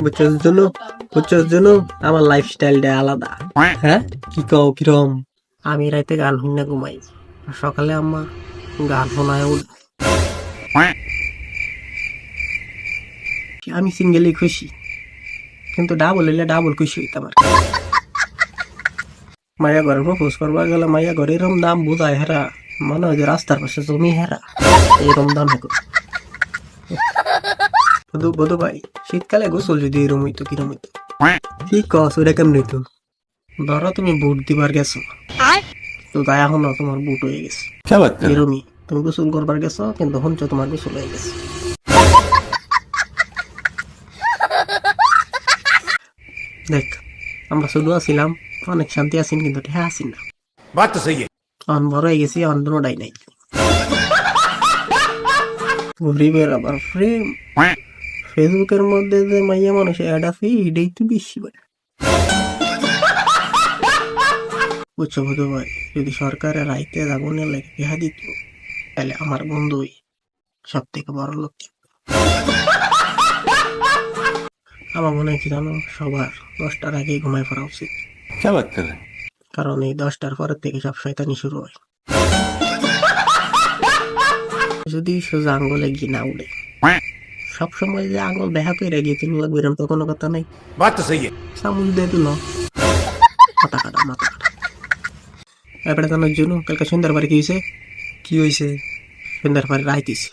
বুঝছস জন্য আমার লাইফস্টাইলটা আলাদা। হ্যাঁ, কি কও কিরম? আমি রাতে গান শুনে ঘুমাই, আর সকালে আম্মা গান শোনায় উঠে। আমি সিঙ্গেলি খুশি, কিন্তু ডাবল হইলে ডাবল খুশি হইতাম আর কি। মাইয়া ঘরে প্রপোজ করবা গেলে মাইয়া ঘরে এরম দাম বোঝায় হেরা, মনে হয় যে রাস্তার পাশে জমি হেরা, এরম দাম হেকো। বধু বধু ভাই, শীতকালে গোসল যদি এরম হইতো কিরম হইতো? ঠিক কস, ওইটা কেমন হইতো? ধরো তুমি বুট দিবার গেছো, তো তাই এখন তোমার বুট হয়ে গেছে। क्या बात कर रहे এরমই, তুমি গোসল করবার গেছো কিন্তু হঞ্চ তোমার গোসল হয়ে গেছে। দেখ, আমরা শুধু আছিলাম, অনেক শান্তি আছি, কিন্তু ঠেয়া আছি না। बात तो सही है। অন বড় হয়ে গেছি, অন দুটাই নাই। গরিবের আবার প্রেম, ফেসবুকের মধ্যে যে মাইয়া মানুষ অ্যাড আছে, এটাই তো বেশি ভাই। বুঝছো বুধু ভাই, যদি সরকারের রাইতে আগুনের লেগে পেহা দিত, তাহলে আমার বন্ধুই সব থেকে বড় লোক। আমার মনে হয় কি জানো, সবার 10টার আগে ঘুমায় পড়া উচিত, क्या बात कर रहे हैं? কারণ এই 10টার পরের থেকে সব শয়তানি শুরু হয়। যদি সোজা আঙ্গুলে ঘি না উড়ে, সবসময় যে আঙ্গুল দেখা করে গিয়ে তুলো লাগবে এরকম তো কোনো কথা নাই। बात तो सही है। চামচ দিয়ে তুলো, মাথা কাটা মাথা কাটা। এবারে জানার জন্য কালকে সন্ধ্যার পরে কি হয়েছে? সন্ধ্যার পরে রাইতেছে।